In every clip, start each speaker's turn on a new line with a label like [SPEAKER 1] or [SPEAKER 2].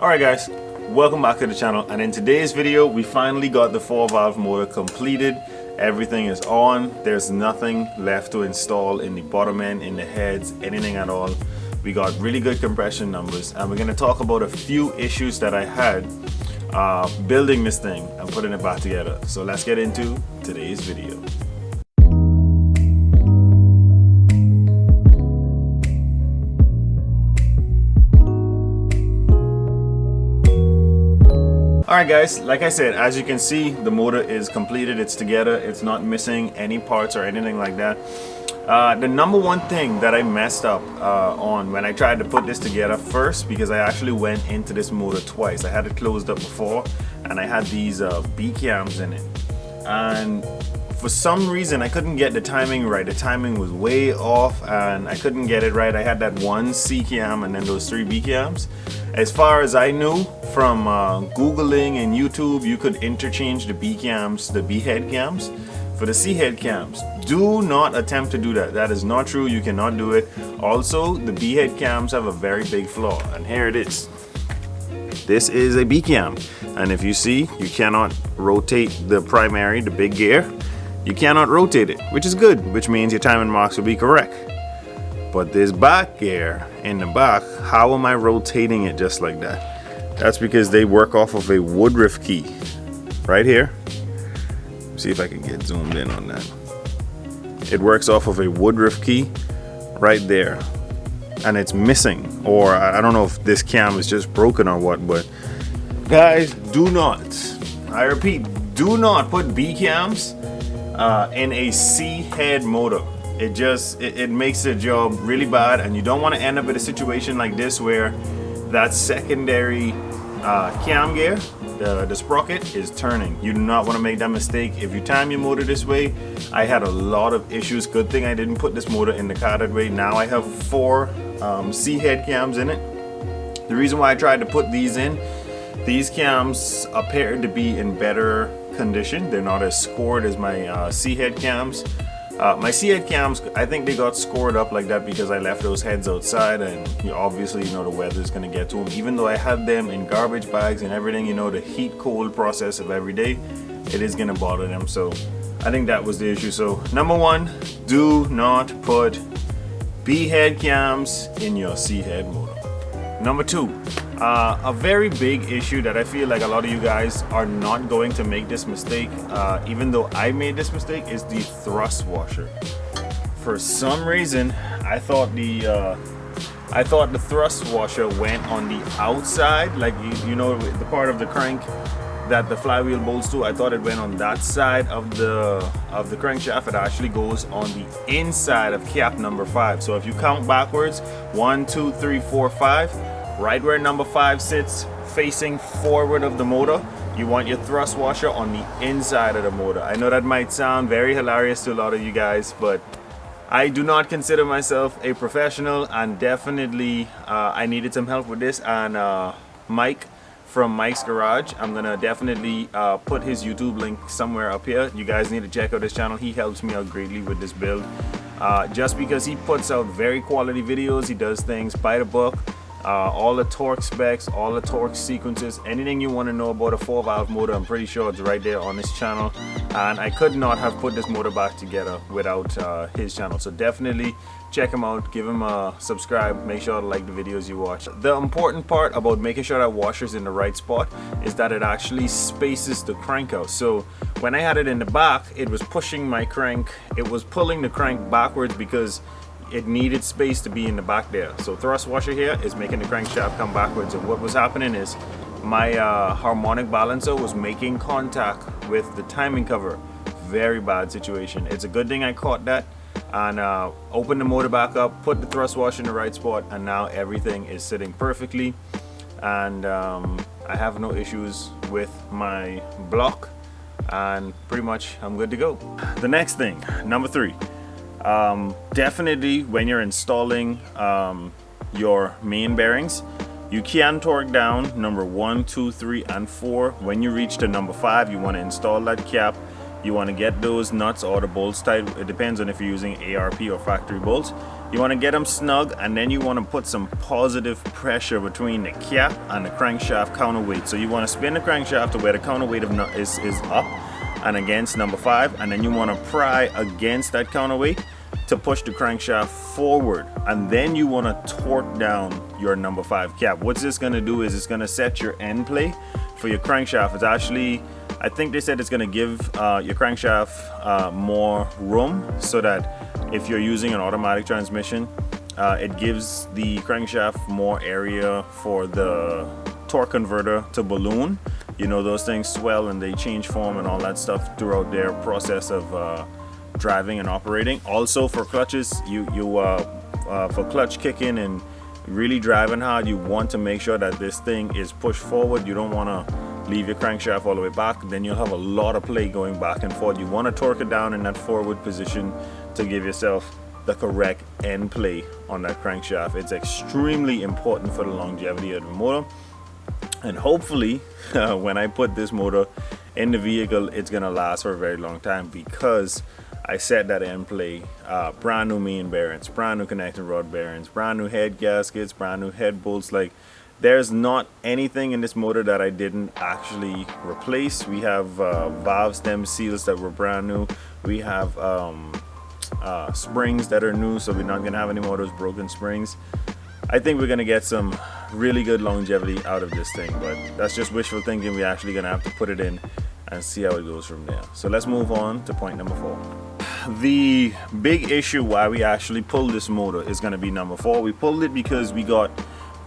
[SPEAKER 1] Alright guys, welcome back to the channel, and in today's video we finally got the 4-valve motor completed. Everything is on. There's nothing left to install in the bottom end, in the heads, anything at all. We got really good compression numbers, and we're going to talk about a few issues that I had building this thing and putting it back together. So let's get into today's video. Alright guys, like I said, as you can see, the motor is completed, it's together, it's not missing any parts or anything like that. The number one thing that I messed up on when I tried to put this together first, because I actually went into this motor twice. I had it closed up before and I had these B cams in it, and for some reason I couldn't get the timing right. The timing was way off and I couldn't get it right. I had that one C cam and then those 3 B cams. As far as I knew from Googling and YouTube, you could interchange the B cams, the B head cams, for the C head cams. Do not attempt to do that. That is not true. You cannot do it. Also, the B head cams have a very big flaw, and here it is. This is a B cam, and if you see, you cannot rotate the primary, the big gear. You cannot rotate it, which is good, which means your timing marks will be correct. But this back gear in the back, how am I rotating it just like that? That's because they work off of a Woodruff key right here. See if I can get zoomed in on that. It works off of a Woodruff key right there, and it's missing, or I don't know if this cam is just broken or what, but guys, do not, I repeat, do not put B cams in a C head motor. It makes the job really bad, and you don't want to end up in a situation like this where that secondary cam gear, the sprocket, is turning. You do not want to make that mistake. If you time your motor this way, I had a lot of issues. Good thing I didn't put this motor in the car that way. Now I have 4 C head cams in it. The reason why I tried to put these in, these cams appear to be in better condition. They're not as scored as my C head cams. My C head cams, I think they got scored up like that because I left those heads outside, and obviously the weather's gonna get to them. Even though I had them in garbage bags and everything, the heat cold process of every day, it is gonna bother them. So I think that was the issue. So number one, do not put B head cams in your C head motor. Number 2, a very big issue that I feel like a lot of you guys are not going to make this mistake, even though I made this mistake, is the thrust washer. For some reason, I thought the thrust washer went on the outside, like the part of the crank that the flywheel bolts to. I thought it went on that side of the crankshaft. It actually goes on the inside of cap number 5. So if you count backwards, 1, 2, 3, 4, 5, right where number 5 sits, facing forward of the motor, you want your thrust washer on the inside of the motor. I know that might sound very hilarious to a lot of you guys, but I do not consider myself a professional, and definitely I needed some help with this. And Mike from Mike's Garage, I'm gonna definitely put his YouTube link somewhere up here. You guys need to check out his channel. He helps me out greatly with this build, just because he puts out very quality videos. He does things by the book. All the torque specs, all the torque sequences, anything you want to know about a 4-valve motor, I'm pretty sure it's right there on this channel. And I could not have put this motor back together without his channel. So definitely check him out, give him a subscribe, make sure to like the videos you watch. The important part about making sure that washer's in the right spot is that it actually spaces the crank out. So when I had it in the back, it was pushing my crank, it was pulling the crank backwards because it needed space to be in the back there. So thrust washer here is making the crankshaft come backwards, and what was happening is my harmonic balancer was making contact with the timing cover. Very bad situation. It's a good thing I caught that and opened the motor back up, put the thrust washer in the right spot, and now everything is sitting perfectly, and I have no issues with my block, and pretty much I'm good to go. The next thing, number 3, definitely when you're installing your main bearings, you can torque down number 1, 2, 3, and 4. When you reach to number 5, you want to install that cap. You want to get those nuts or the bolts tight. It depends on if you're using ARP or factory bolts. You want to get them snug, and then you want to put some positive pressure between the cap and the crankshaft counterweight. So you want to spin the crankshaft to where the counterweight is up and against number 5, and then you want to pry against that counterweight to push the crankshaft forward, and then you want to torque down your number 5 cap. What's this going to do is it's going to set your end play for your crankshaft. It's actually, I think they said it's going to give your crankshaft more room, so that if you're using an automatic transmission, it gives the crankshaft more area for the torque converter to balloon. You know, those things swell and they change form and all that stuff throughout their process of driving and operating. Also for clutches, for clutch kicking and really driving hard, you want to make sure that this thing is pushed forward. You don't want to leave your crankshaft all the way back, then you'll have a lot of play going back and forth. You want to torque it down in that forward position to give yourself the correct end play on that crankshaft. It's extremely important for the longevity of the motor, and hopefully when I put this motor in the vehicle, it's gonna last for a very long time, because I set that end play, brand new main bearings, brand new connecting rod bearings, brand new head gaskets, brand new head bolts. Like, there's not anything in this motor that I didn't actually replace. We have valve stem seals that were brand new. We have springs that are new, so we're not gonna have any more of those broken springs. I think we're gonna get some really good longevity out of this thing, but that's just wishful thinking. We're actually gonna have to put it in and see how it goes from there. So let's move on to point number 4. The big issue why we actually pulled this motor is gonna be number 4. We pulled it because we got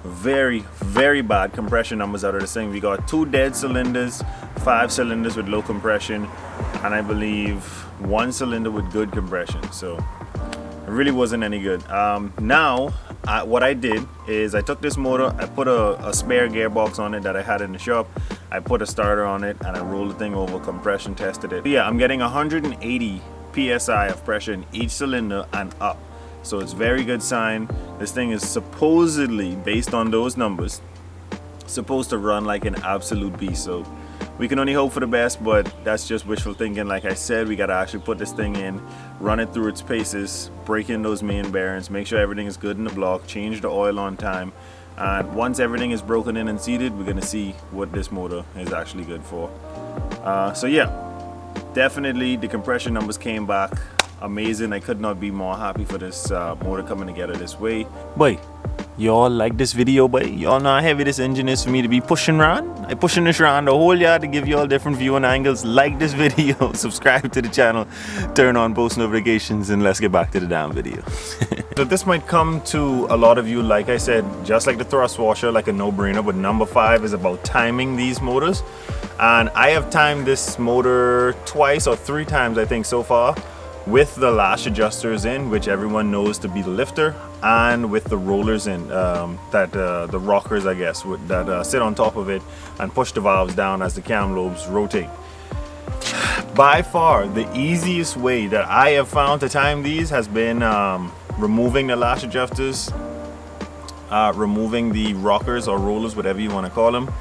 [SPEAKER 1] very bad compression numbers out of this thing. We got 2 dead cylinders, 5 cylinders with low compression, and I believe 1 cylinder with good compression. So it really wasn't any good. What I did is I took this motor, I put a spare gearbox on it that I had in the shop, I put a starter on it, and I rolled the thing over, compression tested it. Yeah, I'm getting 180 psi of pressure in each cylinder and up. So it's very good sign. This thing is supposedly, based on those numbers, supposed to run like an absolute beast. So we can only hope for the best, but that's just wishful thinking. Like I said, we gotta actually put this thing in, run it through its paces, break in those main bearings, make sure everything is good in the block, change the oil on time, and once everything is broken in and seated, we're gonna see what this motor is actually good for. So yeah, definitely the compression numbers came back amazing. I could not be more happy for this motor coming together this way. Boy, y'all like this video, boy? Y'all know how heavy this engine is for me to be pushing around? I pushing this around the whole yard to give y'all different viewing angles. Like this video, subscribe to the channel, turn on post notifications, and let's get back to the damn video. So this might come to a lot of you, like I said, just like the thrust washer, like a no-brainer, but number 5 is about timing these motors. And I have timed this motor twice or 3 times, I think, so far, with the lash adjusters in, which everyone knows to be the lifter, and with the rollers in, the rockers, I guess, that sit on top of it and push the valves down as the cam lobes rotate. By far, the easiest way that I have found to time these has been removing the lash adjusters, removing the rockers or rollers, whatever you want to call them,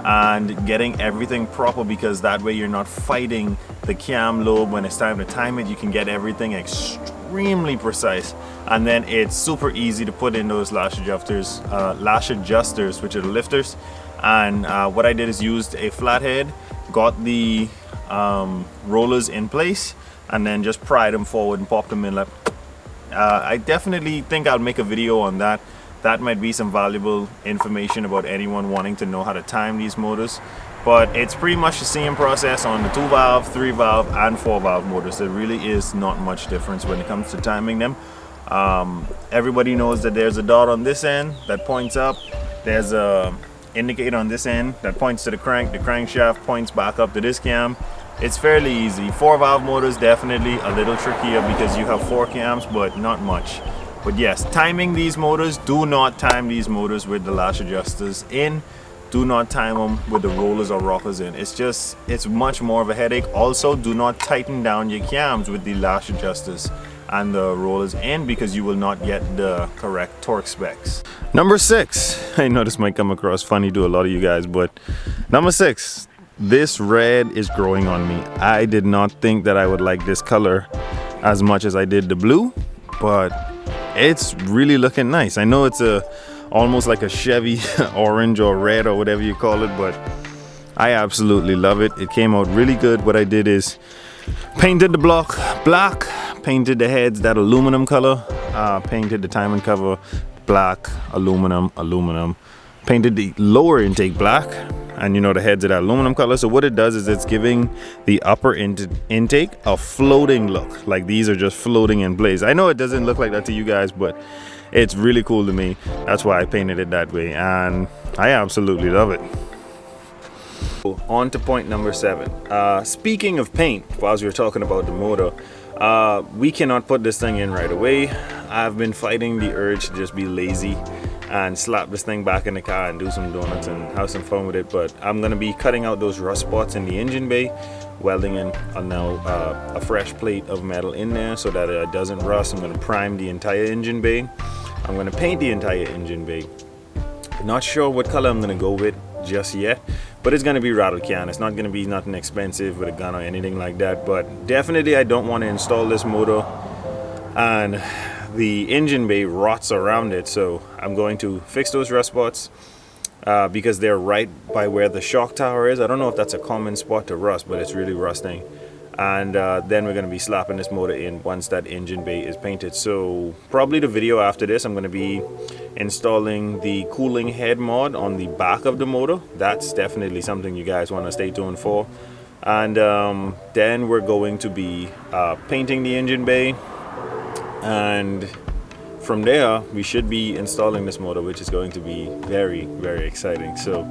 [SPEAKER 1] and getting everything proper, because that way you're not fighting the cam lobe when it's time to time it. You can get everything extremely precise, and then it's super easy to put in those lash adjusters, which are the lifters. And what I did is used a flathead, got the rollers in place, and then just pried them forward and popped them in. Like, I definitely think I'll make a video on that. That might be some valuable information about anyone wanting to know how to time these motors. But it's pretty much the same process on the 2-valve, 3-valve, and 4-valve motors. There really is not much difference when it comes to timing them. Everybody knows that there's a dot on this end that points up. There's a indicator on this end that points to the crank. The crankshaft points back up to this cam. It's fairly easy. 4-valve motors definitely a little trickier because you have 4 cams, but not much. But yes, timing these motors, do not time these motors with the lash adjusters in. Do not time them with the rollers or rockers in. It's much more of a headache. Also, do not tighten down your cams with the lash adjusters and the rollers in, because you will not get the correct torque specs. Number 6, I know this might come across funny to a lot of you guys, but number 6, this red is growing on me. I did not think that I would like this color as much as I did the blue, but it's really looking nice. I know it's almost like a Chevy orange or red or whatever you call it, but I absolutely love it. It came out really good. What I did is painted the block black, painted the heads that aluminum color, painted the timing cover black, aluminum, painted the lower intake black, and you know, the heads are that aluminum color. So what it does is it's giving the upper intake a floating look, like these are just floating in place. I know it doesn't look like that to you guys, but it's really cool to me. That's why I painted it that way, and I absolutely love it. On to point number 7. Speaking of paint, whilst we were talking about the motor, we cannot put this thing in right away. I've been fighting the urge to just be lazy and slap this thing back in the car and do some donuts and have some fun with it, but I'm gonna be cutting out those rust spots in the engine bay, welding in a fresh plate of metal in there so that it doesn't rust. I'm gonna prime the entire engine bay. I'm gonna paint the entire engine bay. Not sure what color I'm gonna go with just yet, but it's gonna be rattle can. It's not gonna be nothing expensive with a gun or anything like that, but definitely I don't want to install this motor and the engine bay rots around it. So I'm going to fix those rust spots because they're right by where the shock tower is. I don't know if that's a common spot to rust, but it's really rusting. And then we're going to be slapping this motor in once that engine bay is painted. So probably the video after this, I'm going to be installing the cooling head mod on the back of the motor. That's definitely something you guys want to stay tuned for. And then we're going to be painting the engine bay, and from there we should be installing this motor, which is going to be very, very exciting. So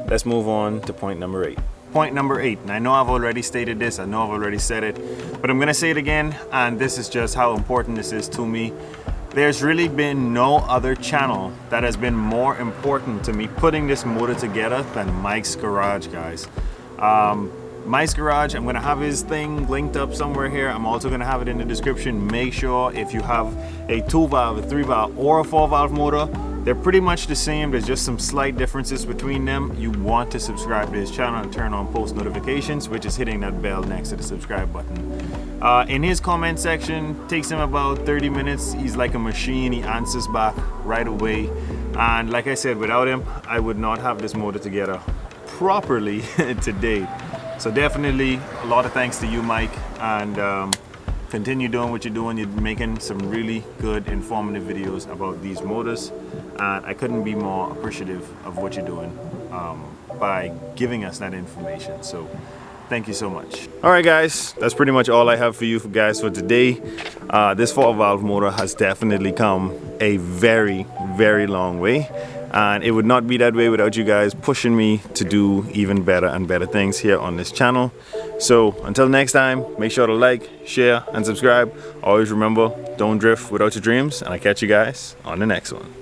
[SPEAKER 1] let's move on to point number 8. Point number 8, and I know I've already stated this, I know I've already said it, but I'm gonna say it again, and this is just how important this is to me. There's really been no other channel that has been more important to me putting this motor together than Mike's Garage, guys. Mike's Garage, I'm gonna have his thing linked up somewhere here. I'm also gonna have it in the description. Make sure if you have a 2-valve, a 3-valve, or a 4-valve motor, they're pretty much the same. There's just some slight differences between them. You want to subscribe to his channel and turn on post notifications, which is hitting that bell next to the subscribe button. In his comment section, takes him about 30 minutes. He's like a machine. He answers back right away. And like I said, without him, I would not have this motor together properly to date. So definitely a lot of thanks to you, Mike, and continue doing what you're doing. You're making some really good, informative videos about these motors, and I couldn't be more appreciative of what you're doing by giving us that information. So thank you so much. All right, guys, that's pretty much all I have for you guys for today. This 4-valve motor has definitely come a very, very long way, and it would not be that way without you guys pushing me to do even better and better things here on this channel. So until next time, make sure to like, share, and subscribe. Always remember, don't drift without your dreams, and I'll catch you guys on the next one.